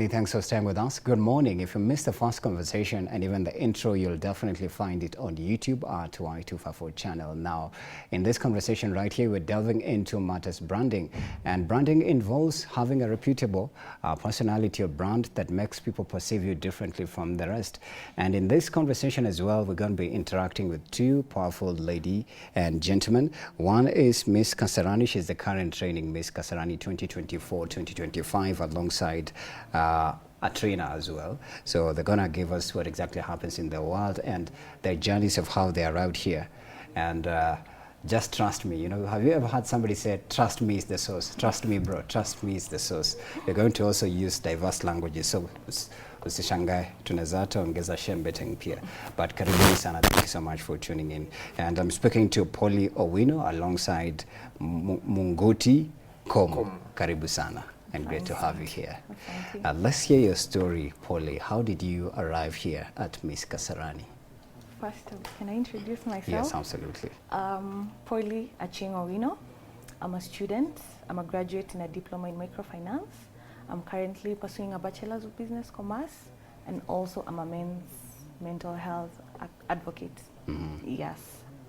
Many thanks for staying with us. Good morning. If you missed the first conversation and even the intro, you'll definitely find it on YouTube at Y254 channel. Now, in this conversation right here, we're delving into matters branding. And branding involves having a reputable personality or brand that makes people perceive you differently from the rest. And in this conversation as well, we're going to be interacting with two powerful lady and gentlemen. One is Miss Kasarani. She's the current training Miss Kasarani 2024-2025 alongside a trainer as well. So they're gonna give us what exactly happens in the world and their journeys of how they arrived here. And just trust me. You know, have you ever had somebody say, trust me is the source? Trust me, bro. Trust me is the source. They're going to also use diverse languages. So usishangae, tunaweza ongeza shembeteng pia. But karibuni sana. Thank you so much for tuning in. And I'm speaking to Polly Owino alongside Munguti Komu. Karibu sana. And great to have you here. Thank you. Let's hear your story, Polly. How did you arrive here at Miss Kasarani? First, can I introduce myself? Yes, absolutely. Polly Owino. I'm a student. I'm a graduate in a diploma in microfinance. I'm currently pursuing a bachelor's of business commerce, and also I'm a men's mental health advocate. Mm-hmm. Yes.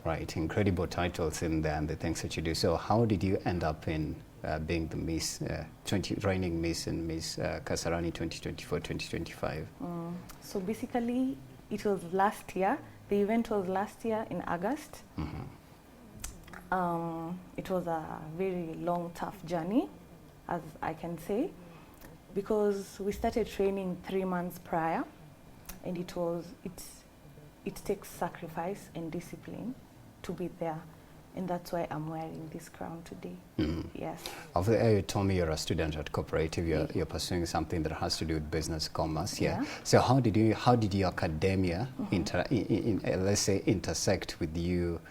Right, incredible titles in there and the things that you do. So how did you end up in being the Miss, reigning Miss and Miss Kasarani 2024-2025? So basically, it was last year. The event was last year in August. Mm-hmm. It was a very long, tough journey, as I can say, because we started training 3 months prior, and it takes sacrifice and discipline to be there. And that's why I'm wearing this crown today. Mm-hmm. Yes. Over there, you told me you're a student at cooperative. You're pursuing something that has to do with business commerce. Yeah. So how did your academia, let's say, intersect with you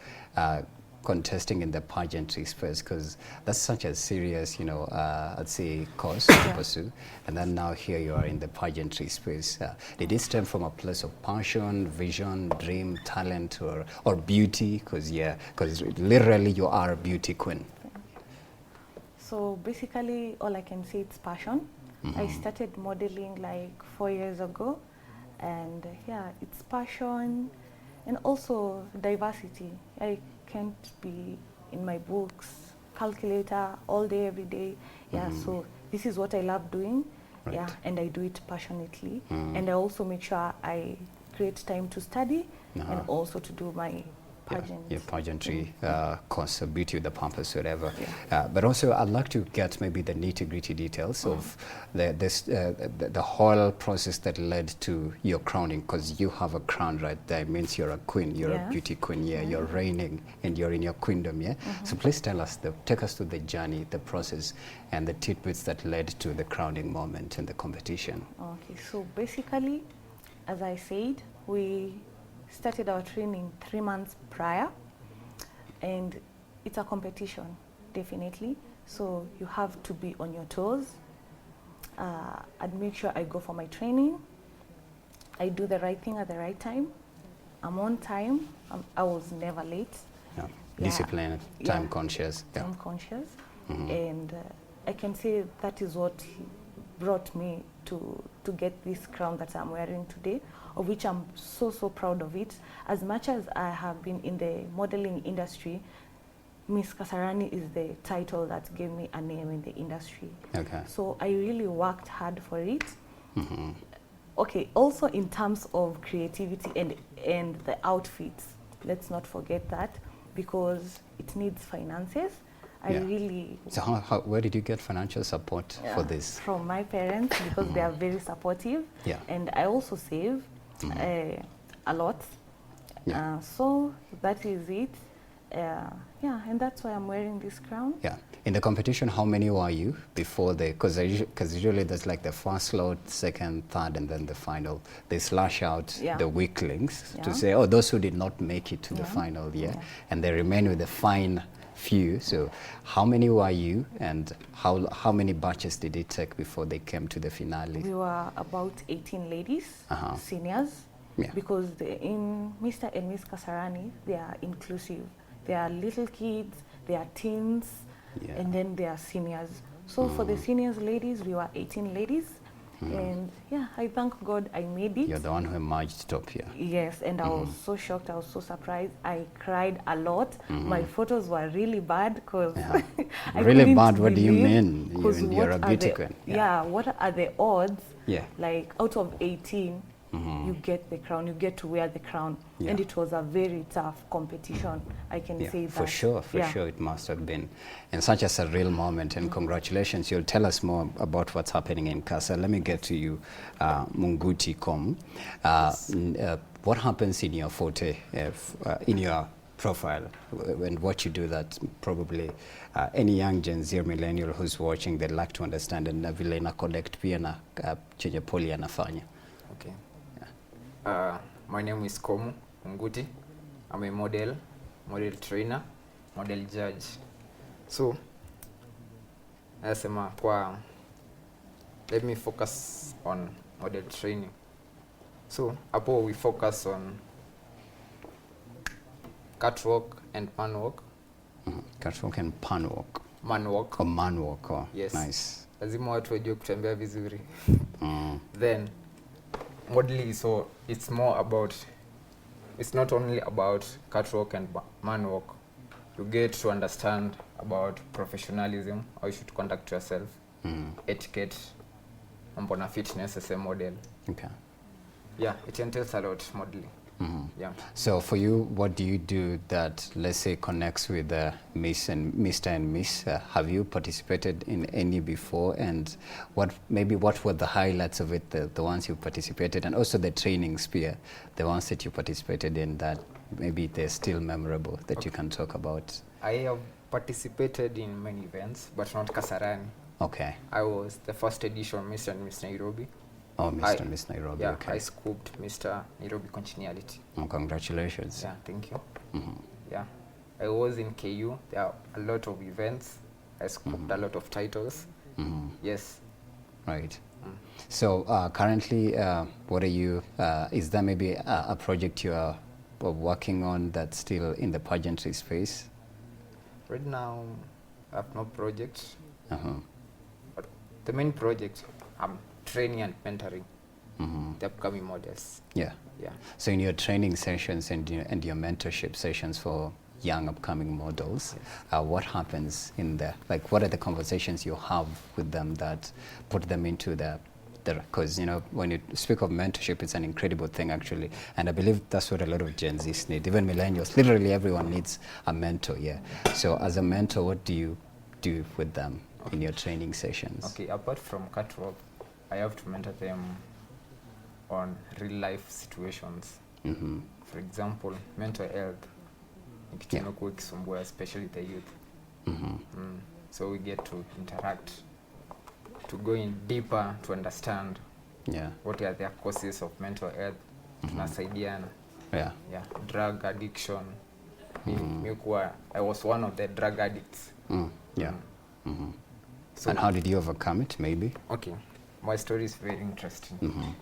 contesting in the pageantry space? Because that's such a serious, I'd say, course to pursue. And then now here you are in the pageantry space. Did it stem from a place of passion, vision, dream, talent, or beauty? Because literally you are a beauty queen. So basically, all I can say is passion. Mm-hmm. I started modeling like 4 years ago, and it's passion and also diversity. I can't be in my books, calculator all day, every day. So this is what I love doing. Right. And I do it passionately. And I also make sure I create time to study and also to do my pageant. Your pageantry course, beauty with the purpose, whatever. But also, I'd like to get maybe the nitty-gritty details of the whole process that led to your crowning, because you have a crown right there. It means you're a queen, you're a beauty queen, you're reigning, and you're in your queendom, So please take us through the journey, the process, and the tidbits that led to the crowning moment in the competition. Okay, so basically, as I said, we started our training 3 months prior, and it's a competition, definitely. So you have to be on your toes. I'd make sure I go for my training. I do the right thing at the right time. I'm on time. I was never late. Disciplined, time conscious. Time conscious. And I can say that is what brought me to get this crown that I'm wearing today, of which I'm so proud of it. As much as I have been in the modeling industry, Miss Kasarani is the title that gave me a name in the industry. Okay. So I really worked hard for it. Okay, also in terms of creativity and the outfits, let's not forget that, because it needs finances. So where did you get financial support for this? From my parents, because they are very supportive. And I also save a lot. So that is it. And that's why I'm wearing this crown. In the competition, how many were you before because usually there's like the first lot, second, third, and then the final. They slash out the weaklings to say, oh, those who did not make it to the final, and they remain with the fine few. So how many were you, and how many batches did it take before they came to the finale? We were about 18 ladies, seniors, because in Mr. and Miss Kasarani, they are inclusive. They are little kids, they are teens, and then they are seniors. So for the seniors ladies, we were 18 ladies, And yeah, I thank God I made it. You're the one who emerged top here. Yes, and I was so shocked, I was so surprised. I cried a lot. My photos were really bad because I Really couldn't bad? What do you believe, mean? 'cause You're a what are beauty the- queen. Yeah, what are the odds? Yeah. Like out of 18, you get the crown, you get to wear the crown. Yeah. And it was a very tough competition, I can say that. For sure, it must have been. And such a surreal moment, and congratulations. You'll tell us more about what's happening in Kasa. Let me get to you, Munguti Kom. What happens in your photo, in your profile, and what you do that probably any young Gen Z or millennial who's watching, they'd like to understand, and vile ina connect pia na chenye Poli anafanya. Okay. My name is Komu Munguti. I'm a model trainer, model judge. So, nasema kwa, let me focus on model training. So, hapo we focus on catwalk and manwalk. Catwalk and panwalk. Manwalk. Or manwalk. Oh, yes. Nice. Lazima watu wajue kutembea vizuri. Then modeling, so it's more about, it's not only about catwalk and manwalk. You get to understand about professionalism, how you should conduct yourself, etiquette, mambo na fitness as a model. Okay. Yeah, it entails a lot, modeling. Yeah. So for you, what do you do that, let's say, connects with Miss and Mr. and Miss? Have you participated in any before? And what were the highlights of it, the ones you participated, and also the training sphere, the ones that you participated in that maybe they're still memorable that you can talk about? I have participated in many events, but not Kasarani. Okay. I was the first edition Mr. and Miss Nairobi. Oh, Mr. and Miss Nairobi, Yeah, okay. I scooped Mr. Nairobi Congeniality. Oh, congratulations. Yeah, thank you. Yeah, I was in KU. There are a lot of events. I scooped a lot of titles. Yes. Right. So currently, what are you, is there maybe a project you are working on that's still in the pageantry space? Right now, I have no project. But the main project, I'm training and mentoring the upcoming models. Yeah. Yeah. So in your training sessions and your mentorship sessions for young upcoming models, what happens in there? Like, what are the conversations you have with them that put them into because, you know, when you speak of mentorship, it's an incredible thing, actually. And I believe that's what a lot of Gen Zs need, even millennials. Literally everyone needs a mentor, yeah. So as a mentor, what do you do with them in your training sessions? Okay, apart from catwalk, I have to mentor them on real life situations. For example, mental health. Especially the youth. So we get to interact, to go in deeper, to understand what are their causes of mental health. Tunasaidiana. Yeah. Drug addiction. I was one of the drug addicts. So, and how did you overcome it, maybe? Okay, my story is very interesting.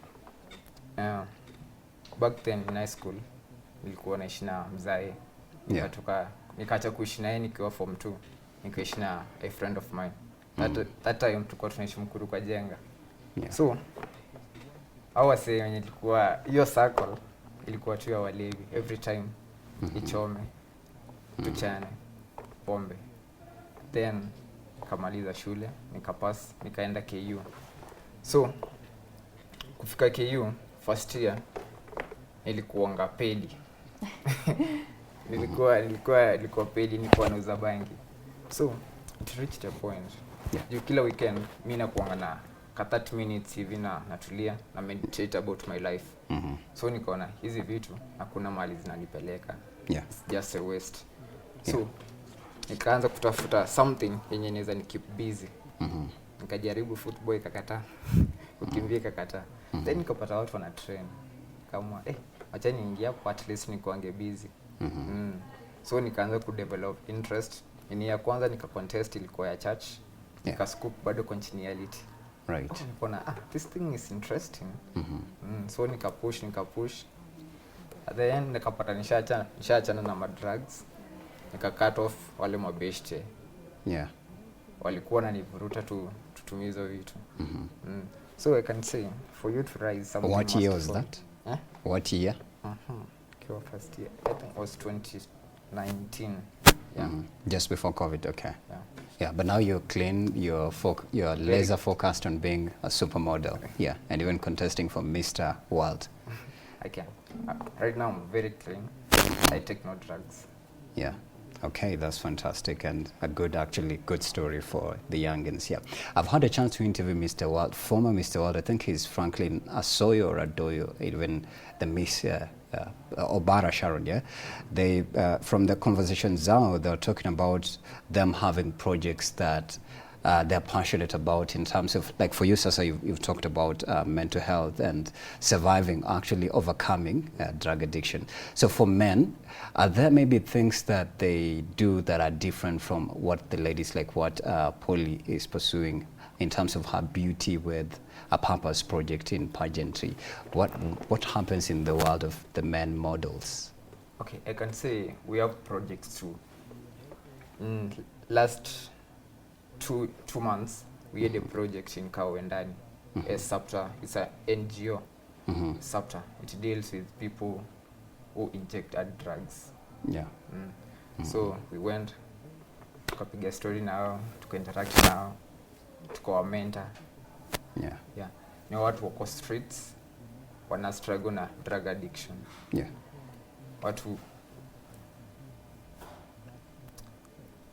Back then in high school, nilikuwa naishi na mzae. Nikaacha kuishi naye nikiwa form 2. Nikaishi na a friend of mine. That time tulikuwa tunaishi Mkuru kwa Jenga. So, hawa say wenye ilikuwa hiyo circle ilikuwa tu ya walevi. Every time ichome, tuchane, pombe. Then nikamaliza shule, nikapass, nikaenda KU. So, kufika KU first year nilikuanga pedi. nilikuwa pedi, nilikuwa nauza bangi. So, it reached a point. Juu kila weekend mimi nakuanga na 30 minutes hivi natulia na meditate about my life. So nikaona hizi vitu hakuna mahali zinanipeleka. It's just a waste. So nikaanza kutafuta something yenye inaweza ni keep busy. Nikajaribu football ikakataa. Kukimbia ikakataa. Then nikapata watu wana train. Kama acha niingie hapo at least nikuange busy. So nikaanza ku develop interest. Ya kwanza nika contest ilikuwa ya church. Nika scoop bado congeniality. Right. Nikaona this thing is interesting. So nika push. At the end nikapata nishaachana na drugs. Nika cut off wale mabeshte. Walikuwa wananivuruta tutumie hizo vitu. So I can say, for you to rise, something What year must was fall. that? What year? Okay, well, first year, I think it was 2019. Yeah. Just before COVID, okay. Yeah. Yeah, but now you're clean, you're laser focused on being a supermodel. Yeah, and even contesting for Mr. World. I can. Right now, I'm very clean. I take no drugs. Yeah. Okay, that's fantastic and a good story for the youngins. Yeah, I've had a chance to interview Mr. World, former Mr. World. I think he's Franklin Asoyo or Adoyo, even the Miss Obara Sharon. Yeah, they from the conversations now they're talking about them having projects that they're passionate about in terms of, like for you, Sasa, you've talked about mental health and surviving, actually overcoming drug addiction. So for men, are there maybe things that they do that are different from what the ladies, like what Polly is pursuing in terms of her beauty with a purpose project in pageantry? What happens in the world of the men models? Okay, I can say we have projects too. Last two months, we had a project in Kawendani. A SAPTA, it's an NGO. SAPTA, it deals with people who inject drugs. Yeah. So we went, tukapiga story now, tukainteract now, tukawa mentor. Yeah. Yeah. Ni watu wako streets, wana struggle na drug addiction. Yeah. Watu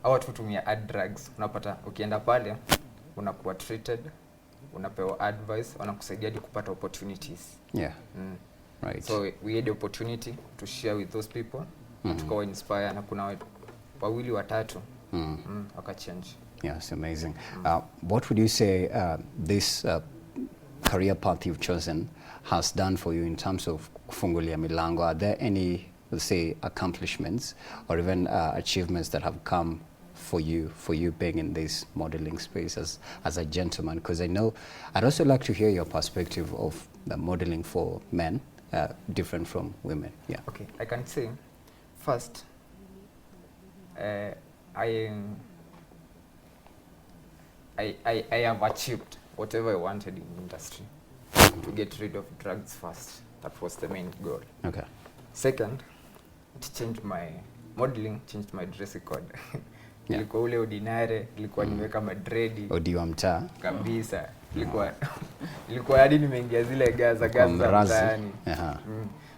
watu tumia drugs, unapata ukienda pale unakuwa treated, unapewa advice, wanakusaidia hadi kupata opportunities. Yeah. Right. So we had the opportunity to share with those people, tukawa inspire, na kuna wawili watatu wakachange. Yeah, it's amazing. What would you say this career path you've chosen has done for you in terms of kufungulia milango? Are there any, let's say, accomplishments or even achievements that have come for you being in this modeling space as a gentleman? Because I know, I'd also like to hear your perspective of the modeling for men, different from women. Yeah. Okay, I can say, first, I have achieved whatever I wanted in the industry, to get rid of drugs first. That was the main goal. Okay. Second, it changed my modeling, changed my dressing code. Yeah. Ilikuwa ule ordinary, ilikuwa nimeweka madredi. Odi wa mtaa. Kabisa. Ilikuwa hadi nimeingia zile gaza za mtaani.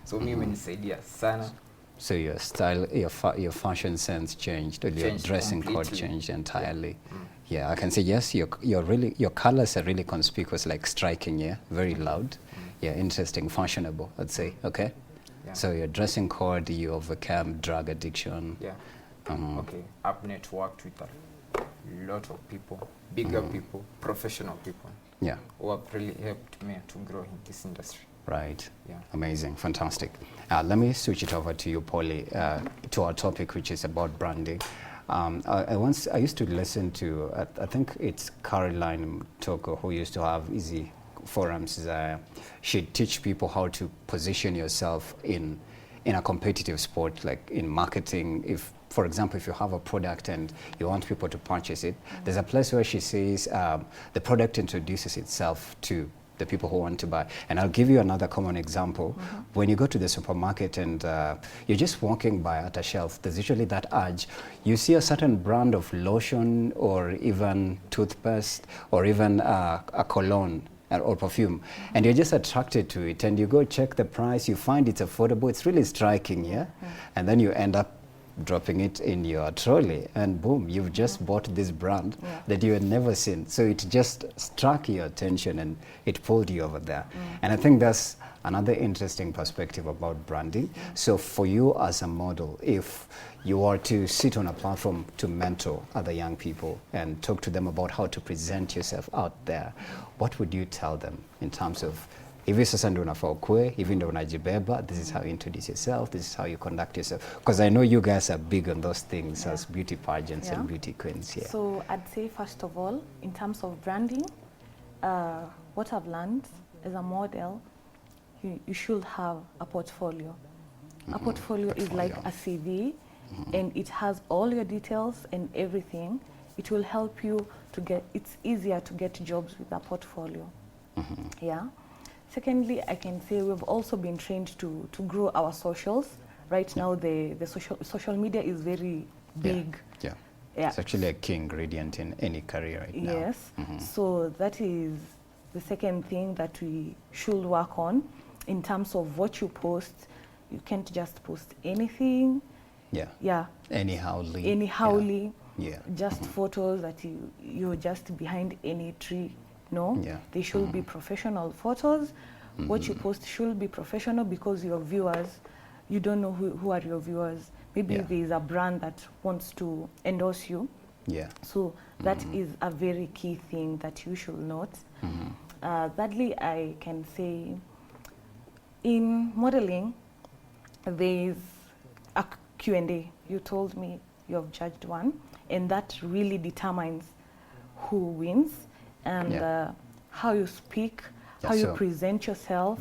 So mimi imenisaidia sana. So your style, your fashion sense changed, or your dressing code changed entirely. Yeah, I can say yes. Your colors are really conspicuous, like striking. Yeah, very loud. Yeah, interesting, fashionable. I'd say. Okay. Yeah. So your dressing code, you overcame drug addiction. Yeah. Okay. I've networked with a lot of people, bigger people, professional people. Yeah. Who have really helped me to grow in this industry. Right. Yeah. Amazing. Fantastic. Let me switch it over to you, Polly, to our topic, which is about branding. I used to listen to, I think it's Caroline Toko, who used to have easy forums. She'd teach people how to position yourself in a competitive sport, like in marketing. If, for example, if you have a product and you want people to purchase it, there's a place where she says the product introduces itself to the people who want to buy. And I'll give you another common example. When you go to the supermarket and you're just walking by at a shelf, there's usually that urge. You see a certain brand of lotion or even toothpaste or even a cologne or perfume, and you're just attracted to it, and you go check the price, you find it's affordable, it's really striking, yeah? And then you end up dropping it in your trolley, and boom, you've just bought this brand that you had never seen. So it just struck your attention and it pulled you over there. And I think that's another interesting perspective about branding. So for you as a model, if you were to sit on a platform to mentor other young people and talk to them about how to present yourself out there, what would you tell them in terms of, hivi sasa ndio unafaa ukue, hivi ndio unajibeba, this is how you introduce yourself, this is how you conduct yourself? Because I know you guys are big on those things as beauty pageants and beauty queens here. So I'd say, first of all, in terms of branding, what I've learned as a model, you should have a portfolio. A portfolio is like a CV, and it has all your details and everything. It will help you to get, it's easier to get jobs with a portfolio. Yeah. Secondly, I can say we've also been trained to grow our socials. Right now, the social media is very big. Yeah. Yeah. It's actually a key ingredient in any career right now. Yes. So that is the second thing that we should work on in terms of what you post. You can't just post anything. Yeah. Yeah. Anyhowly. Yeah. Just photos that you're just behind any tree. No. Yeah. They should be professional photos. What you post should be professional, because your viewers, you don't know who are your viewers. Maybe there is a brand that wants to endorse you. Yeah. So that is a very key thing that you should note. Thirdly, I can say in modeling, there is a Q&A. You told me you have judged one, and that really determines who wins and how you speak, how you present yourself,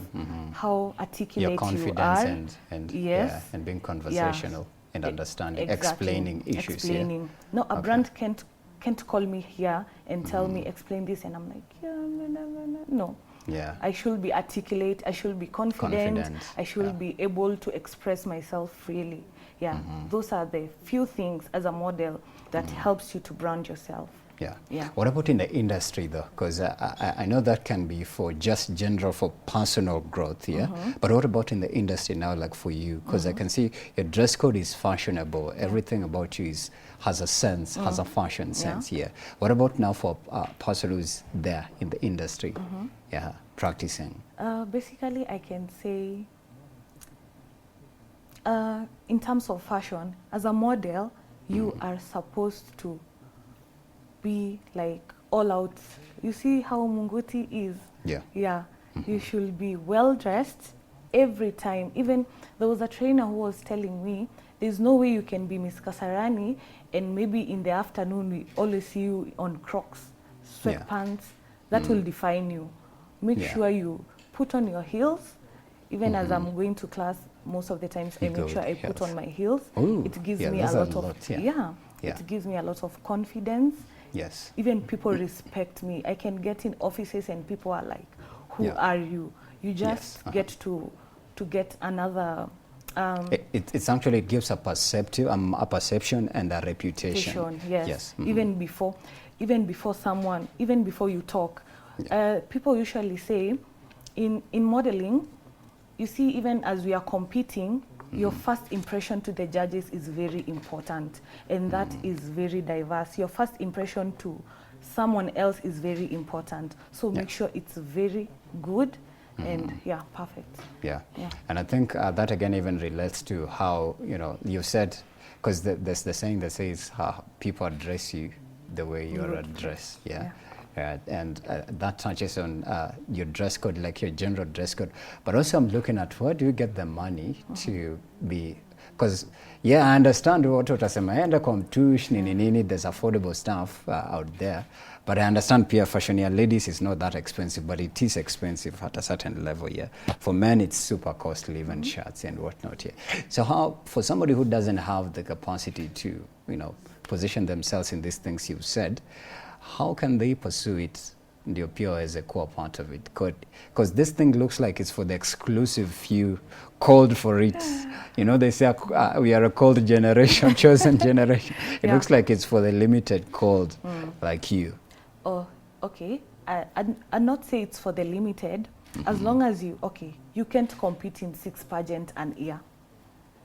how articulate your confidence and yes, and being conversational and understanding, explaining issues. Explaining. No, a brand can't call me here and tell me explain this, and I'm like, no. Yeah. I should be articulate. I should be confident. I should be able to express myself freely. Yeah. Those are the few things as a model that helps you to brand yourself. Yeah. Yeah. What about in the industry though? Because I know that can be for just general, for personal growth, yeah? But what about in the industry now, like for you? Because I can see your dress code is fashionable. Everything about you has a sense, has a fashion sense, yeah. What about now for a person who's there in the industry, yeah, practicing? Basically, I can say, in terms of fashion, as a model, you are supposed to be like all out. You see how Munguti is? Yeah. Yeah. You should be well dressed every time. Even there was a trainer who was telling me, there's no way you can be Miss Kasarani and maybe in the afternoon we always see you on Crocs, sweatpants. That will define you. Make sure you put on your heels. Even as I'm going to class, most of the times I make sure I put on my heels. Ooh, it gives me a lot of it gives me a lot of confidence. Yes. Even people respect me. I can get in offices and people are like, who are you? You just get to get another... it's actually, it gives a perception and a reputation. Yes. Even before someone, even before you talk, people usually say, in modeling, you see, even as we are competing, your first impression to the judges is very important, and that is very diverse. Your first impression to someone else is very important. So make sure it's very good and perfect. Yeah. And I think that again even relates to how, you said, because there's the saying that says how people address you the way you're addressed. And that touches on your dress code, like your general dress code. But also I'm looking at, where do you get the money to be, because I understand what utasema enda kwa mtush nini, there's affordable stuff out there, but I understand pia fashion ya ladies is not that expensive, but it is expensive at a certain level. For men it's super costly, even shirts and whatnot. So how, for somebody who doesn't have the capacity to position themselves in these things you've said, how can they pursue it, ndio pure as a core part of it? Because this thing looks like it's for the exclusive few, called for it. They say we are a called generation, chosen generation. It looks like it's for the limited, called, like you. Oh, okay. I'd not say it's for the limited, as long as you can't compete in 6 pageants an year.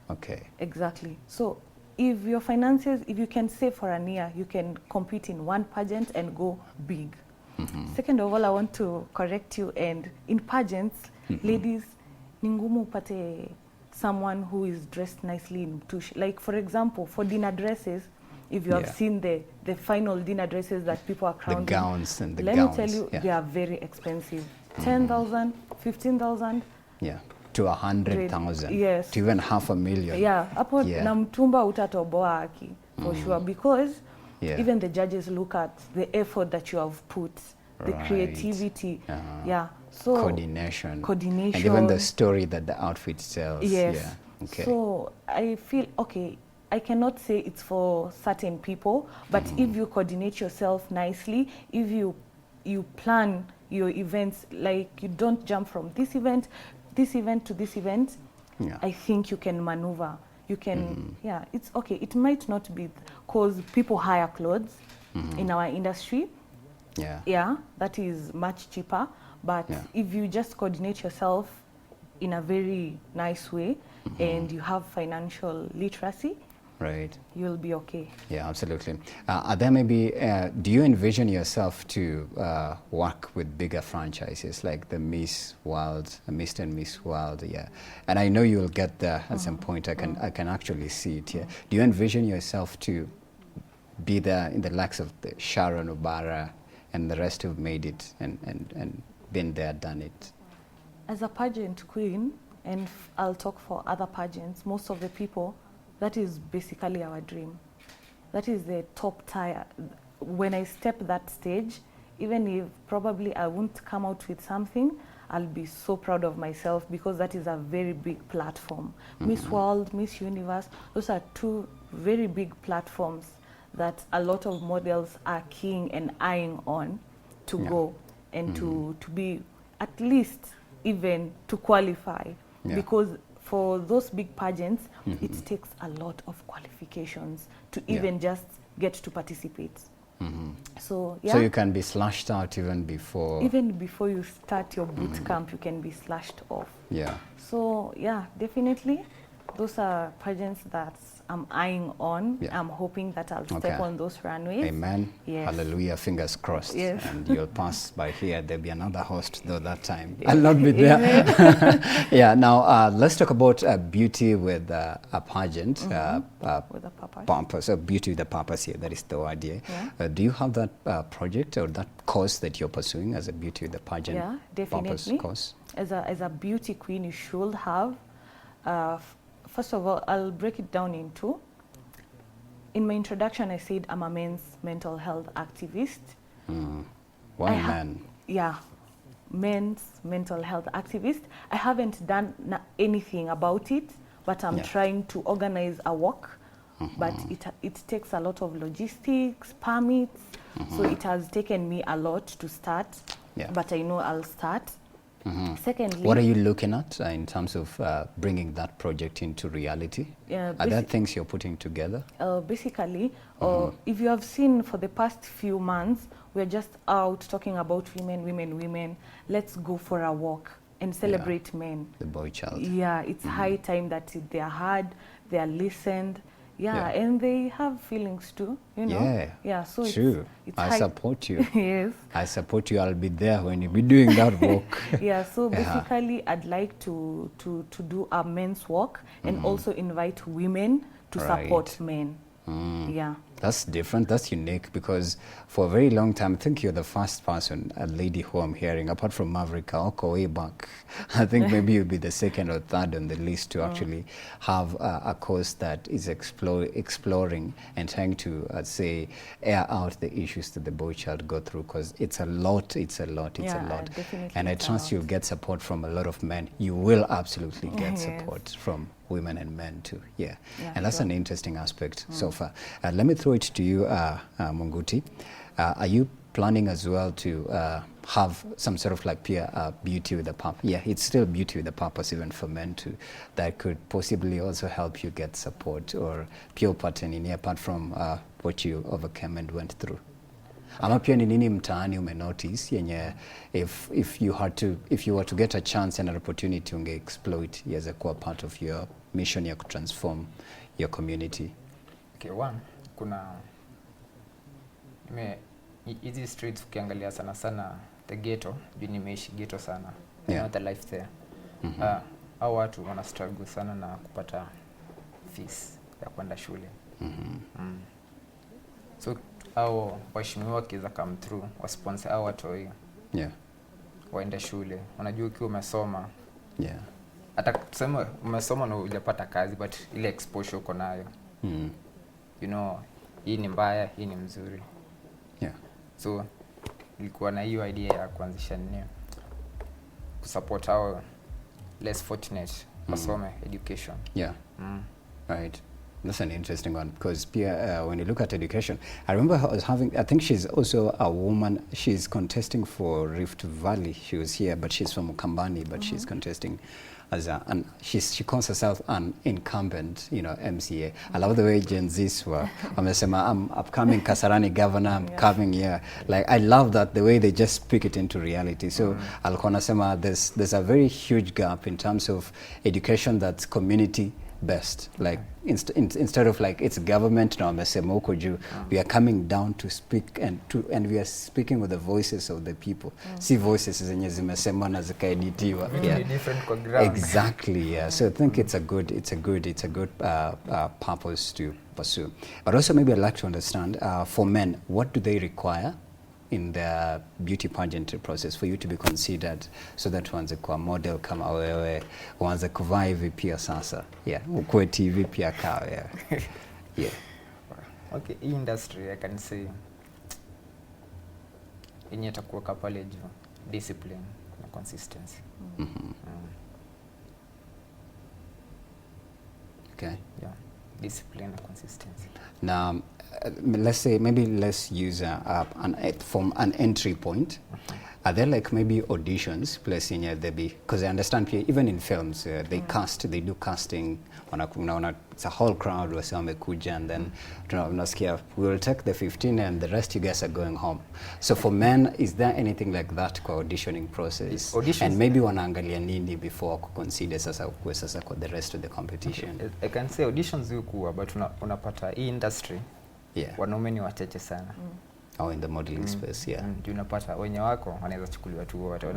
Okay. Exactly. So if your finances, if you can save for an year, you can compete in 1 pageant and go big. Second of all, I want to correct you, and in pageants, ladies, ningumu upate someone who is dressed nicely in tush. Like for example, for dinner dresses, if you have seen the final dinner dresses that people are crowning, the gowns and the let gowns. me tell you, they are very expensive. 10,000, 15,000. To 100,000. Yes. To even 500,000. Hapo na mtumba utatoboa aki, for sure, because even the judges look at the effort that you have put, the creativity, so coordination, and even the story that the outfit tells. Okay. So I feel, I cannot say it's for certain people, but if you coordinate yourself nicely, if you plan your events, like you don't jump from this event to this event. Yeah. I think you can maneuver. You can, yeah, it's okay. It might not be because people hire clothes in our industry. Yeah. Yeah, that is much cheaper. But if you just coordinate yourself in a very nice way and you have financial literacy, right, you'll be okay. Yeah, absolutely. Are there maybe, do you envision yourself to work with bigger franchises like the Miss World, Mr. and Miss World? Yeah, and I know you'll get there at some point. I can actually see it here. Do you envision yourself to be there in the likes of the Sharon Obara and the rest who've made it and been there, done it? As a pageant queen, and I'll talk for other pageants, most of the people, that is basically our dream. That is the top tier. When I step that stage, even if probably I won't come out with something, I'll be so proud of myself because that is a very big platform. Miss World, Miss Universe, those are two very big platforms that a lot of models are keen and eyeing on to go and to be at least even to qualify. Because for those big pageants, it takes a lot of qualifications to even just get to participate. So So you can be slashed out even before... Even before you start your boot camp, you can be slashed off. Yeah. So yeah, definitely, those are pageants that I'm eyeing on. I'm hoping that I'll step on those runways. Amen. Yes. Hallelujah. Fingers crossed. Yes. And you'll pass by here. There'll be another host, though, that time. I'll not be there. Yeah. Now, let's talk about beauty with a pageant. With a purpose. So beauty with a purpose here. That is the idea. Do you have that project or that course that you're pursuing as a beauty with a pageant? Yeah, definitely. Purpose course? As a beauty queen, you should have. First of all, I'll break it down into. In my introduction, I said I'm a men's mental health activist. Why men? Yeah, men's mental health activist. I haven't done anything about it, but I'm trying to organize a walk. But it takes a lot of logistics, permits. So it has taken me a lot to start. But I know I'll start. Secondly, what are you looking at in terms of bringing that project into reality? Are there things you're putting together? Basically, if you have seen for the past few months, we're just out talking about women. Let's go for a walk and celebrate men. The boy child. Yeah, it's high time that they are heard, they are listened. And they have feelings too, you know. So true. It's I support you. Yes. I support you. I'll be there when you be doing that walk. So basically, I'd like to do a men's walk and also invite women to support men. That's different. That's unique because for a very long time, I think you're the first person, a lady who I'm hearing, apart from Maverick Aoko way back. I think maybe you'll be the second or third on the list to actually have a course that is exploring and trying to, say, air out the issues that the boy child go through because it's a lot. And I trust you'll get support from a lot of men. You will absolutely get support from women and men too. And that's an interesting aspect so far. Let me throw it to you, Munguti. Are you planning as well to have some sort of like peer beauty with a purpose? It's still beauty with a purpose even for men too, that could possibly also help you get support or pure pattern apart from what you overcame and went through. Ama pia ni nini mtaani umenotice yenye if you were to get a chance and an opportunity unge-exploit iweze kuwa part of your mission ya kutransform your community? Okay, one, kuna hizi streets ukiangalia sana sana the ghetto, juu nimeishi ghetto sana. You know the life there. Hao watu wana struggle sana na kupata fees ya kwenda shule. So au waheshimiwa kiza come through wa sponsor hao watu hiyo. Waende shule. Unajua ukiwa umesoma. Hata tuseme umesoma na hujapata kazi but ile exposure uko nayo. You know, hii ni mbaya, hii ni mzuri. So nilikuwa na hiyo idea ya kuanzisha nini kusupport our less fortunate wasome education. Right. That's an interesting one because when you look at education, I remember I think she's also a woman, she's contesting for Rift Valley. She was here, but she's from Ukambani, but she's contesting as she calls herself an incumbent, MCA. I love the way Gen Zs were. I'm upcoming Kasarani governor, I'm coming here. Like, I love that, the way they just speak it into reality. So, there's a very huge gap in terms of education that's community best. Like, instead of like it's government now, we are coming down to speak and we are speaking with the voices of the people. See voices zenye zimesemwa na zikaeditiwa. Exactly. Yeah. So I think it's a good purpose to pursue. But also maybe I'd like to understand for men, what do they require in the beauty pageantry process for you to be considered, so that wanze kwa model kama wewe, wanze kuvaa hivi pia sasa, ukue TV pia kawe, Okay, industry I can say yenye takuwa pale juu, discipline na consistency. Okay. Yeah, discipline and consistency. Now, let's say maybe let's use from an entry point. Are there like maybe auditions placing there be, because I understand even in films they do casting. It's a whole crowd wamekuja, and then we will take the 15 and the rest you guys are going home. So for men, is there anything like that kwa auditioning process? And maybe wanaangalia nini before consider sasa kwa the rest of the competition? Okay. I can say auditions yukuwa, but unapata hii industry wanaume ni wachache sana. In the modeling space, unapata wenye wako wanaweza chukuliwa tu wote.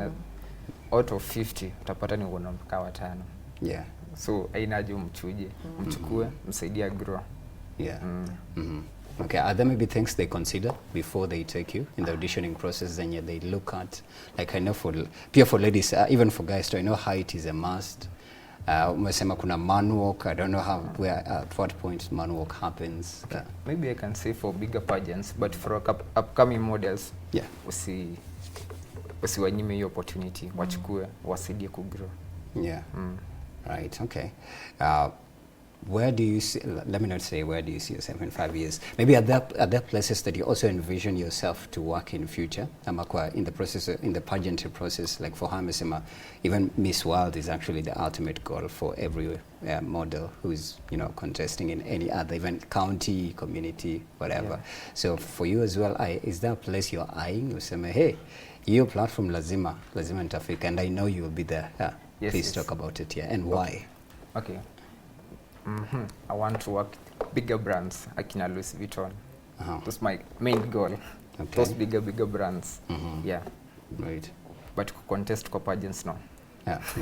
Out of 50 utapata ni wanaume kama 5. So aina aje mchuje, mchukue, msaidia grow. Okay, are there maybe things they consider before they take you in the auditioning process, and they look at, like I know for ladies, even for guys too, I know height is a must. Umesema kuna manwalk. I don't know at what point manwalk happens. Okay. Maybe I can say for bigger pageants, but for upcoming models, usiwanyime hiyo opportunity, wachukue, wasaidie kugrow. Right, okay. Where do you see, let me not say where do you see yourself in 5 years? Maybe are there places that you also envision yourself to work in future? In the process, in the pageantry process, like for Hamesima, even Miss World is actually the ultimate goal for every model who's contesting in any other event, county, community, whatever. So for you as well, is there a place you're eyeing? You say, hey, your platform lazima nitafika, and I know you will be there. Please talk about it here, and why? Okay. I want to work with bigger brands, akina Louis Vuitton. That's my main goal. Okay. Those bigger brands. Right. But contest for pageants now.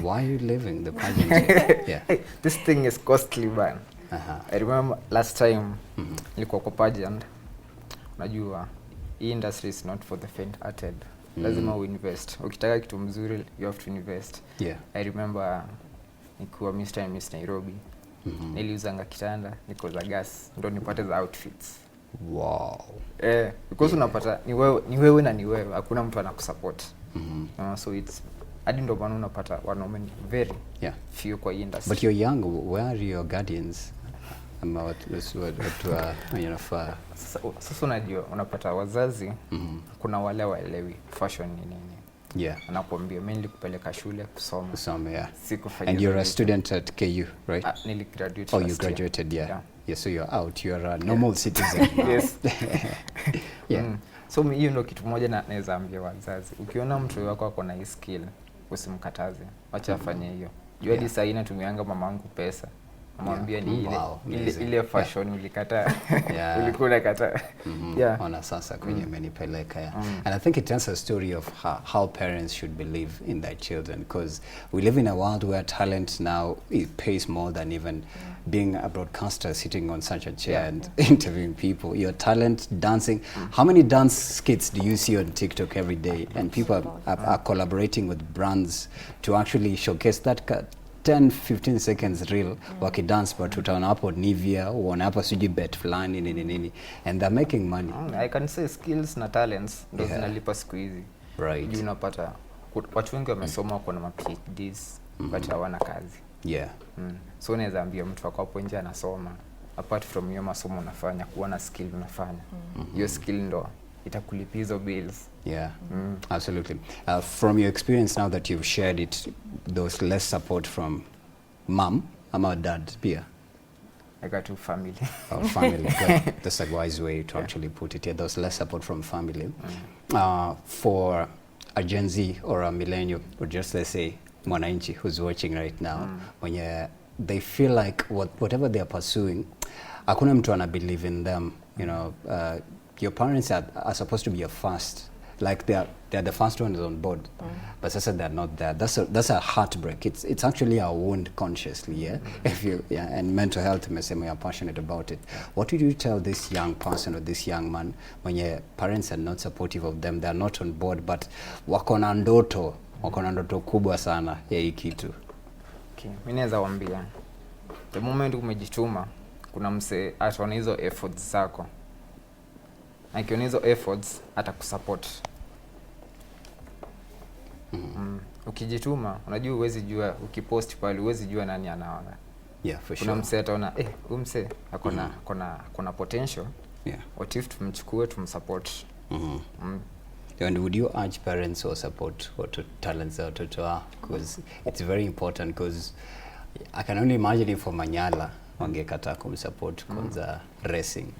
Why are you leaving the pageant? This thing is costly, man. I remember last time nilikuwa kwa pageant. Unajua, industry is not for the faint-hearted. Lazima uinvest. Ukitaka kitu mzuri, you have to invest. I remember nikuwa Mr. and Miss Nairobi. Niliuzanga kitanda, niko za gas, ndo nipate za outfits. Wow. Because unapata ni wewe na ni wewe, hakuna mtu anakusupport. So it's hadi ndo maana unapata wanaume very few kwa industry. But you're young, where are your guardians? Sasa unajua unapata wazazi kuna wale waelewi fashion ni nini. Anakuambia mimi nilikupeleka shule kusoma. Sikufanya. And you're a student at KU, right? Niligraduate. You graduated, so you're out. You're a normal citizen. Yes. So hiyo ndio kitu moja naweza ambia wazazi. Ukiona mtu wako ako na skill, usimkataze. Acha afanye hiyo. Jua hadi saa ina tumeanga mamangu pesa. Mwambia ni ile fashion ulikata ulikuwa unakata. Ona sasa kwenye menipeleka. And I think it tells a story of how parents should believe in their children, because we live in a world where talent now it pays more than even being a broadcaster sitting on such a chair and interviewing people. Your talent, dancing. How many dance skits do you see on TikTok every day? And people are collaborating with brands to actually showcase that 10-15 seconds reel wakidance, but utaona hapo Nivea, uona hapo siji bet fulani nini, and they're making money. I can say skills na talents ndio zinalipa siku hizi. Right. Juu unapata watu wengi wamesoma kwa na PhDs but hawana kazi. So unaweza ambia mtu wako hapo nje anasoma apart from hiyo masomo unafanya, kuwa na skill unafanya. Hiyo skill ndo itakulipizo bills. Yeah, absolutely. From your experience now that you've shared it, those less support from mom or dad pia? I got to family. Oh, family. Good. That's a wise way to actually put it. Yeah, there's less support from family. For a Gen Z or a millennial, or just let's say mwananchi who's watching right now, when they feel like whatever they are pursuing, hakuna mtu ana believe in them. You know, your parents are supposed to be your first. Like they're the first ones on board, but sasa they're not there. That's a heartbreak. It's actually a wound consciously, yeah. If you and mental health, you are passionate about it. What would you tell this young person or this young man when your parents are not supportive of them? They're not on board, but wako na ndoto kubwa sana ya hii kitu. Okay, mimi naweza waambia the moment umejituma, kuna mse ataona hizo efforts zako. Na kiona hizo efforts atakusupport. Ukijituma, unajua uwezi jua, ukipost pale uwezi jua nani anaona. Yeah, for sure. Kuna mse ataona huyu mse akona potential. Yeah. What if tumchukue tumsupport? And would you urge parents or support or to talents out to because it's very important, because I can only imagine if for Manyala wangekata kumsupport kwanza racing.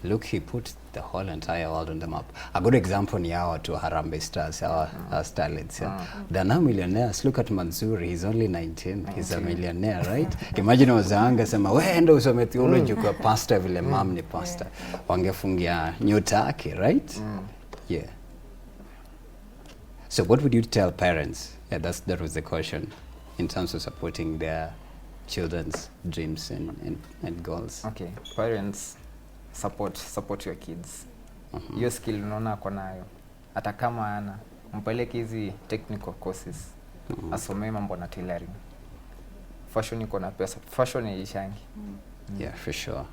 Look, he put the whole entire world on the map. A good example ni hawa to Harambee Stars, our starlets. They're now millionaires. Look at Mansouri, he's only 19. He's a millionaire, right? Imagine wazaanga sema wewe ndo usome theology kwa pastor vile mom ni pastor. Wangefungia nyota yake, right? Yeah. So what would you tell parents? Yeah, that was the question in terms of supporting their children's dreams and goals. Okay, parents, support your kids. Hiyo skill unaona ako nayo, hata kama ana mpeleke hizi technical courses, asomee mambo na tailoring. Fashion iko na pesa, fashion haishangi. Yeah, for sure.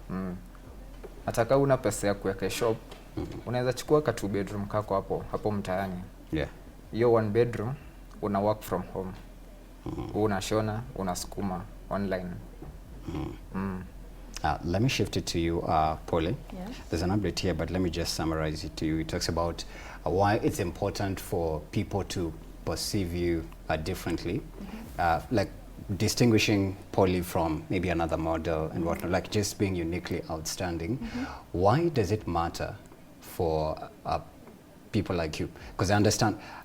Hata kama una pesa ya kuweka shop, unaweza chukua ka 2 bedroom kako hapo mtaani. Yeah. Hiyo 1 bedroom una work from home. Unashona, unasukuma online. Let me shift it to you, Pauline. Yes. There's an update here, but let me just summarize it to you. It talks about why it's important for people to perceive you differently, like distinguishing Polly from maybe another model and whatnot, like just being uniquely outstanding. Why does it matter for people like you? Because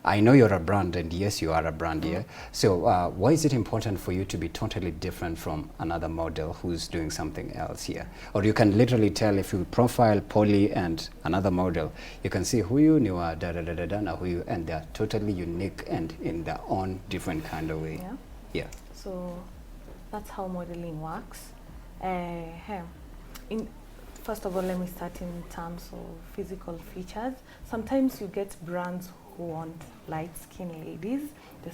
I know you're a brand, and yes, you are a brand here. So why is it important for you to be totally different from another model who's doing something else here? Or you can literally tell, if you profile Polly and another model, you can see who you knew are and they're totally unique and in their own different kind of way. Yeah. So that's how modeling works. First of all, let me start in terms of physical features. Sometimes you get brands who want light-skinned ladies.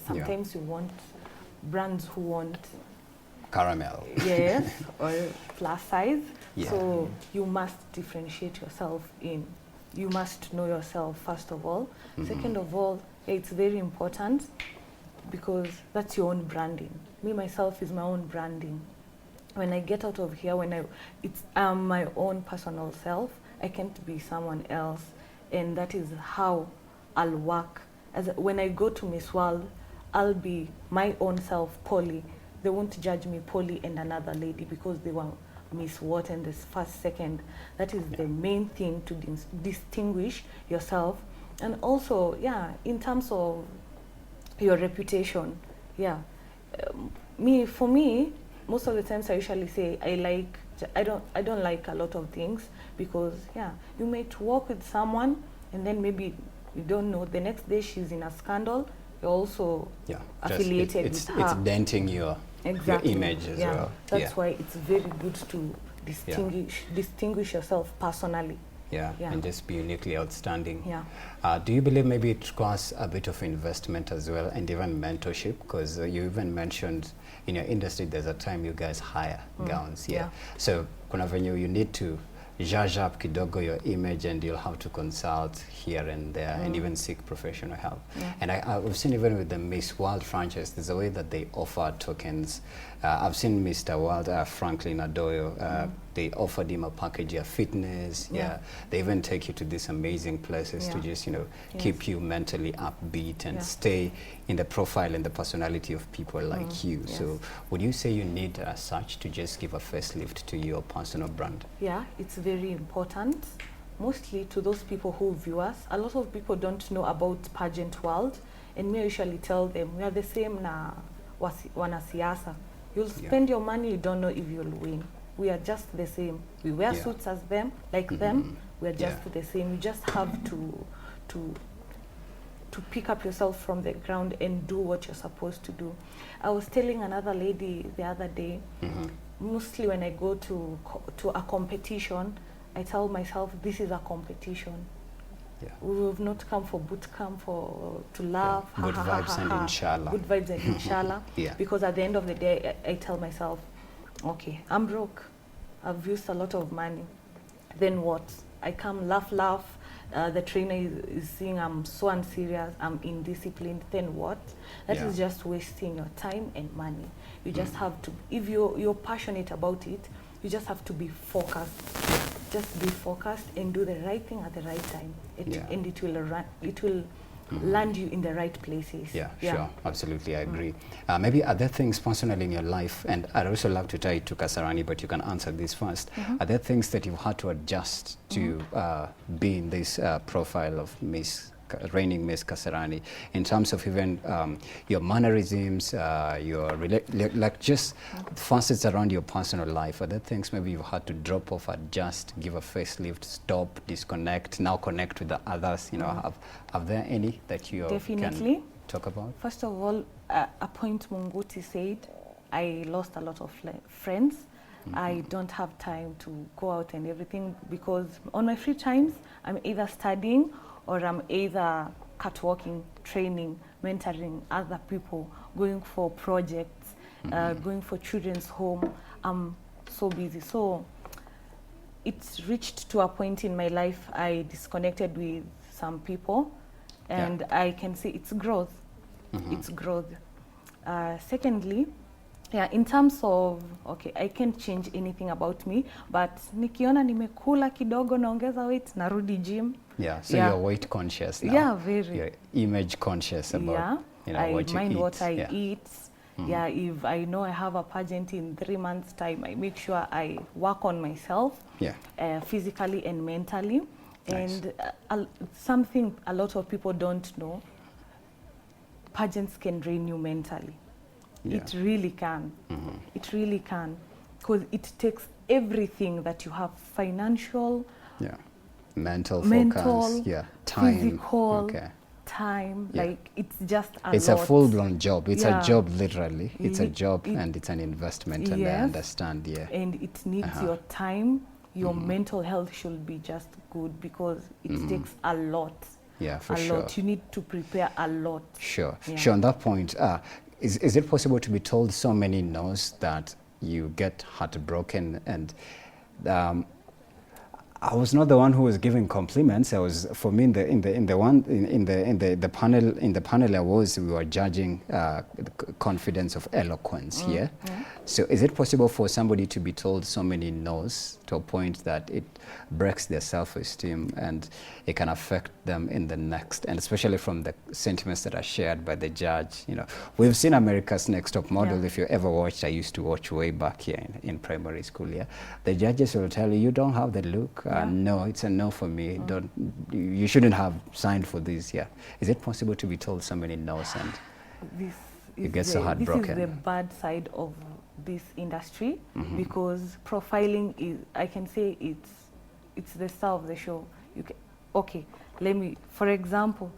Sometimes you want brands who want caramel. Yes, or plus size. Yeah. So you must differentiate yourself you must know yourself, first of all. Second of all, it's very important because that's your own branding. Me, myself, is my own branding. When I get out of here, it's my own personal self. I can't be someone else, and that is how I'll work. When I go to Miss World, I'll be my own self, Polly. They won't judge me, Polly and another lady, because they were Miss What and this first, second. That is the main thing to distinguish yourself, and also, in terms of your reputation, for me. Most of the times I usually say I don't like a lot of things, because you might work with someone and then maybe you don't know, the next day she's in a scandal, you're also affiliated with her. It's denting your image as well. That's why it's very good to distinguish yourself personally. And just be uniquely outstanding. Do you believe maybe it requires a bit of investment as well, and even mentorship? Because you even mentioned in your industry there's a time you guys hire gowns. So kuna venye you need to judge up kidogo your image, and you'll have to consult here and there and even seek professional help. And I've seen even with the Miss World franchise, there's a way that they offer tokens. I've seen Mr. World, Franklin Adoyo, they offered him a package, fitness, they even take you to these amazing places to just, keep you mentally upbeat and stay in the profile and the personality of people like you. So would you say you need such to just give a facelift to your personal brand? Yeah, it's very important. Mostly to those people who view us. A lot of people don't know about pageant world, and me usually tell them we are the same na wanasiasa. You'll spend your money, you don't know if you'll win. We are just the same. We wear suits as them, like them. We are just the same. You just have to pick up yourself from the ground and do what you're supposed to do. I was telling another lady the other day, mostly when I go to a competition, I tell myself, this is a competition. We have not come for boot camp to laugh. Good vibes and inshallah. Good vibes and inshallah. Because at the end of the day, I tell myself, okay, I'm broke. I've used a lot of money. Then what? I come laugh. The trainer is seeing I'm so unserious, I'm indisciplined. Then what? That is just wasting your time and money. You just have to, if you're passionate about it, you just have to be focused. Just be focused and do the right thing at the right time. And it will land you in the right places. Sure, absolutely, I agree. Maybe other things personally in your life, and I'd also love to tie it to Kasarani, but you can answer this first. Are there things that you've had to adjust to be in this profile of reigning Miss Kasarani, in terms of even your mannerisms, like just facets around your personal life? Are there things maybe you've had to drop off, adjust, give a facelift, stop, disconnect, now connect with the others? Have there any that you can talk about? First of all, a point Munguti said, I lost a lot of friends. I don't have time to go out and everything, because on my free times, I'm either studying or I'm either catwalking, training, mentoring other people, going for projects, going for children's home. I'm so busy. So it's reached to a point in my life I disconnected with some people, and I can see it's growth. It's growth. Secondly, in terms of, okay, I can't change anything about me, but nikiona nimekula kidogo naongeza weight, narudi gym. So you're weight conscious now. Very. You're image conscious about what you mind eat. what I eat. If I know I have a pageant in 3 months' time, I make sure I work on myself, physically and mentally. Nice. And something a lot of people don't know, pageants can drain you mentally. It really can. It really can, because it takes everything that you have: financial, mental focus, time, physical, time. Like it's just it's a full-blown job. It's a job, literally. It's a job, and it's an investment, and I understand. And it needs your time. Your mental health should be just good, because it takes a lot. For a sure. lot. You need to prepare a lot. Sure. On that point, is it possible to be told so many no's that you get heartbroken? And I was not the one who was giving compliments. I was, for me, in the panel we were judging the confidence of eloquence. So is it possible for somebody to be told so many no's to a point that it breaks their self-esteem and it can affect them in the next, and especially from the sentiments that are shared by the judge? We've seen America's Next Top Model. If you ever watched, I used to watch way back here in primary school. The judges will tell you, you don't have the look. No, it's a no for me. You shouldn't have signed for this. Is it possible to be told so many no's and you get so heartbroken? This is the bad side of this industry, because profiling is, I can say it's the star of the show. For example,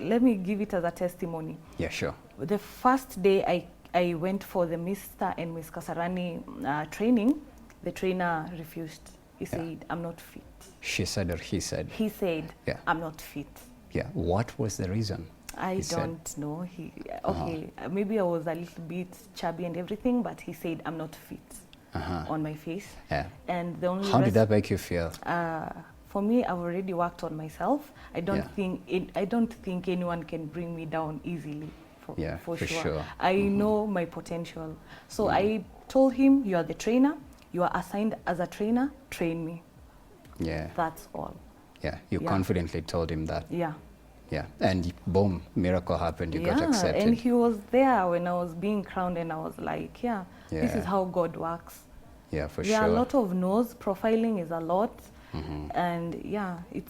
let me give it as a testimony. Sure. The first day I went for the Mr. and Miss Kasarani training, the trainer refused. He said, I'm not fit. She said or he said? He said, I'm not fit. What was the reason? I don't know. Maybe I was a little bit chubby and everything, but he said I'm not fit on my face. And the only How did that make you feel? For me, I've already worked on myself. I don't think anyone can bring me down easily. For sure. I know my potential. So I told him, you are the trainer. you are assigned as a trainer, train me. Yeah. That's all. Yeah. You Yeah. confidently told him that. Yeah. Yeah. And boom, miracle happened. You got accepted. And he was there when I was being crowned, and I was like, this is Yeah. how God works. Yeah, for There sure. are a lot of no's. Profiling is a lot. Mhm. And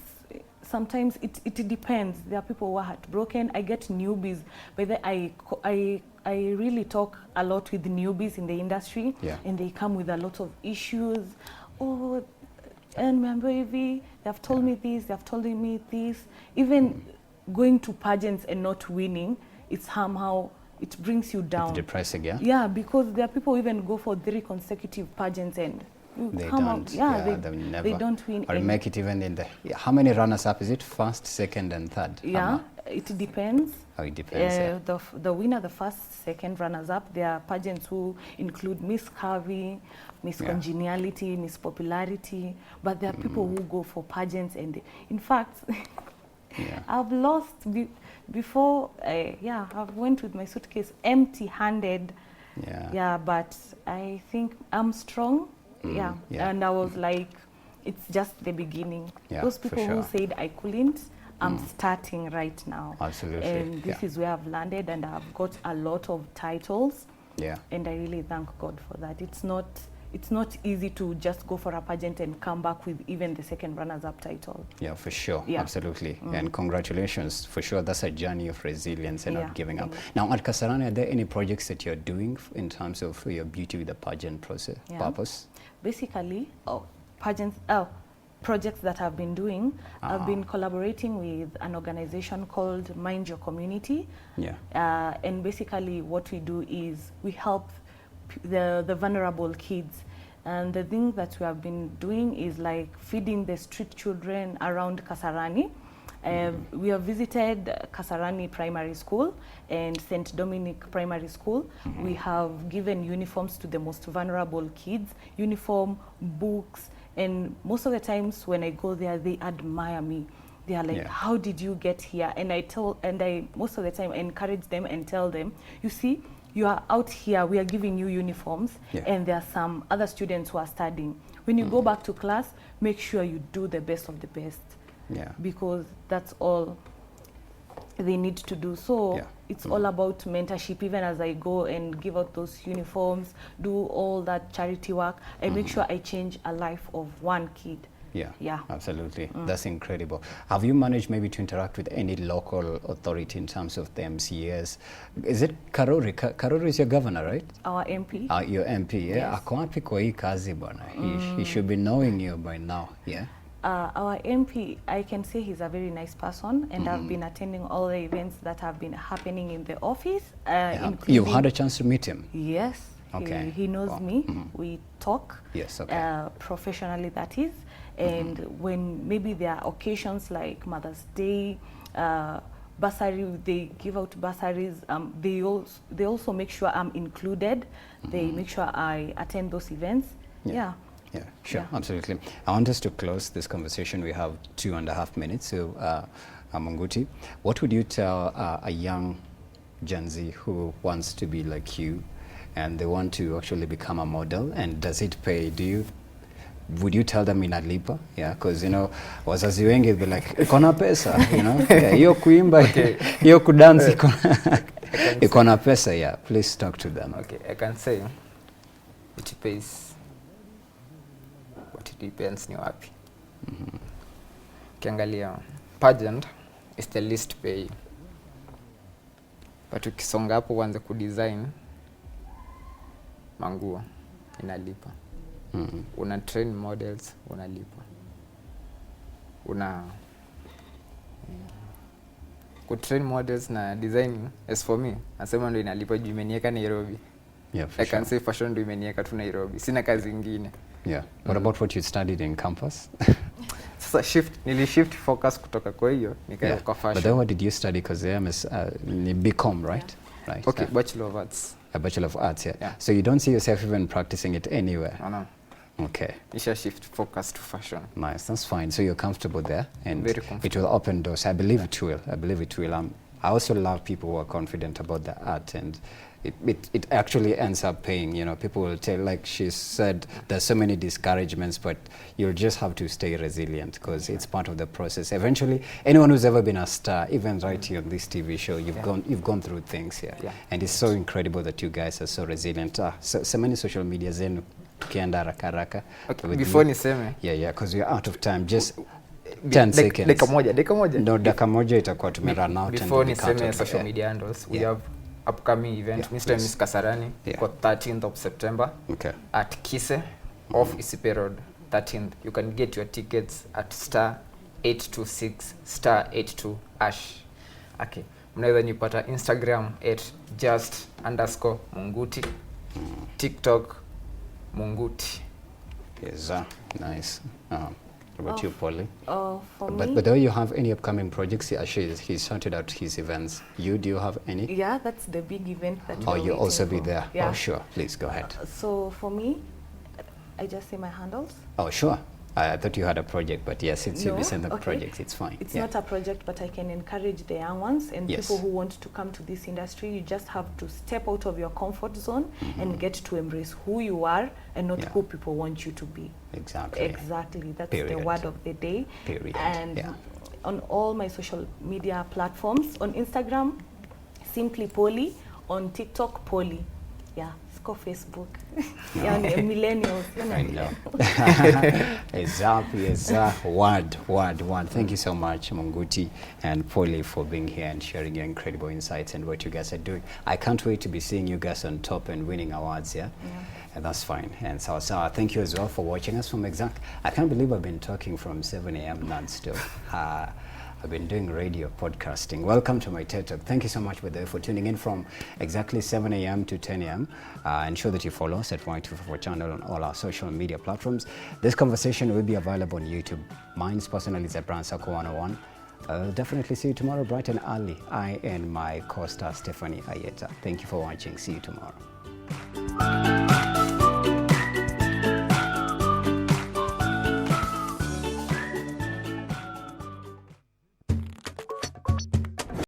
sometimes it depends. There are people who are heartbroken. I get newbies, but I really talk a lot with newbies in the industry, Yeah. and they come with a lot of issues. Oh, and my baby, they've told me this, they've told me this. Even going to pageants and not winning, it's somehow, it brings you down. It's depressing, yeah? Yeah, because there are people who even go for 3 consecutive pageants and They come don't. out. Yeah, they'll never. they don't win. Or any. make it even in the... Yeah, how many runners-up? Is it first, second, and third? Yeah, it depends. Oh, it depends, yeah. The winner, the first, second runners-up, there are pageants who include Miss Curvy, Miss Yeah. Congeniality, Miss Popularity, but there are people who go for pageants, and in fact, Yeah. I've lost before. I've went with my suitcase empty-handed. Yeah. Yeah, but I think I'm strong. Yeah. And I was like, it's just the beginning. Yeah, Those for people who sure. said I couldn't, I'm starting right now. Absolutely. And this is where I've landed, and I've got a lot of titles. Yeah. And I really thank God for that. It's not easy to just go for a pageant and come back with even the second runners-up title. Yeah, for sure. Yeah. Absolutely. And congratulations. For sure, that's a journey of resilience and Yeah, not giving up. thank Now, at Kasarani, are there any projects that you're doing in terms of your beauty with the pageant process, Yeah. purpose? Basically, projects that I've been doing, I've been collaborating with an organization called Mind Your Community. Yeah. And basically what we do is we help the vulnerable kids. And the thing that we have been doing is like feeding the street children around Kasarani. We have visited Kasarani Primary School and St. Dominic Primary School. We have given uniforms to the most vulnerable kids, uniform, books, and most of the times when I go there, they admire me. They are like, Yeah. how did you get here? And I most of the time encourage them and tell them, you see, you are out here, we are giving you uniforms, Yeah. and there are some other students who are studying. When you go back to class, make sure you do the best of the best. Yeah. Because that's all they need to do. So Yeah. it's all about mentorship. Even as I go and give out those uniforms, do all that charity work, I make sure I change a life of one kid. Yeah, Yeah. absolutely. That's incredible. Have you managed maybe to interact with any local authority in terms of the MCAs? Is it Karori? Karori is your governor, right? Our MP. Your MP, yeah. Yes. Ako wapi kwa hii kazi bwana? He should be knowing you by now, yeah? Our MP, I can say he's a very nice person, and I've been attending all the events that have been happening in the office. Yeah. Including, You've had a chance to meet him? Yes. Okay. He knows Wow. me. We talk. Yes, okay. Professionally, that is. And when maybe there are occasions like Mother's Day, bursary, they give out bursaries. They also make sure I'm included. They make sure I attend those events. Yeah. Yeah, sure, Yeah. absolutely. I want us to close this conversation. We have 2.5 minutes. So, Amunguti, what would you tell a young Gen Z who wants to be like you and they want to actually become a model? And does it pay? Would you tell them inalipa? Yeah, because, you know, wazazi wengi be like, ikona pesa, you know? Yeah, hiyo kuimba, hiyo kudansi, ikona pesa, yeah. Please talk to them. Okay, I can say it pays, but it depends ni wapi. Ukiangalia pageant is the least pay, but ukisonga hapo uanze kudesign manguo inalipa. Una train models unalipa. Kutrain models na designing, as for me, nasema ndo inalipa juu imenieka Nairobi. Yeah, for I sure. can say fashion ndo imenieka tu Nairobi. Sina kazi ingine. Yeah. What about what you studied in campus? Sasa nilishift focus kutoka kwa hiyo nikaenda kwa But then fashion. what did you study? Because the MS ni BCom, right? Right. Okay, Bachelor of Arts. A Bachelor of Arts, yeah. Yeah. So you don't see yourself even practicing it anywhere? No. Okay. Nisha shift focus to fashion. Nice, that's fine. So you're comfortable there, and Very comfortable. it will open doors. I believe it will. I believe it will. I also love people who are confident about the art and it actually ends up paying. You know, people will tell, like she said, there's so many discouragements, but you'll just have to stay resilient because it's part of the process. Eventually, anyone who's ever been a star, even right here on this TV show, you've gone through things here, and it's so incredible that you guys are so resilient. So many social media zenu tukienda haraka haraka. Okay, before niseme. Yeah, because we're out of time. Just 10 seconds. Dakika moja. No, dakika moja itakuwa tumerun out. Before niseme social media handles, we have upcoming event, Mr. and Miss Kasarani, for 13th of September at Kise off Isipe Road, 13th. You can get your tickets at *826 *82#. Okay. Mnaweza nipata Instagram at @just_Munguti, TikTok Munguti. Yes, nice. What about you, Polly? For me, but do you have any upcoming projects? He started out his events. Do you have any? Yeah, that's the big event that you'll also be there. Yeah. Oh, sure. Please go ahead. So for me, I just say my handles. Oh, sure. I thought you had a project, but yes, since you've sent the projects, it's fine. It's not a project, but I can encourage the young ones and people who want to come to this industry. You just have to step out of your comfort zone and get to embrace who you are and not who people want you to be. Exactly. That's the word of the day. And on all my social media platforms, on Instagram, simply Polly, on TikTok, Polly. Yeah, score Facebook. Millennials. I know. Exactly. Word. Thank you so much, Munguti and Polly, for being here and sharing your incredible insights and what you guys are doing. I can't wait to be seeing you guys on top and winning awards, and that's fine. And so thank you as well for watching us from Exact. I can't believe I've been talking from 7 a.m. non-stop. I've been doing radio podcasting. Welcome to my TED Talk. Thank you so much for tuning in from exactly 7 a.m. to 10 a.m. Ensure that you follow us at Y254 channel on all our social media platforms. This conversation will be available on YouTube. Mine's personally is at Bransako 101. I'll definitely see you tomorrow bright and early. I and my co-star Stephanie Ayeta. Thank you for watching. See you tomorrow.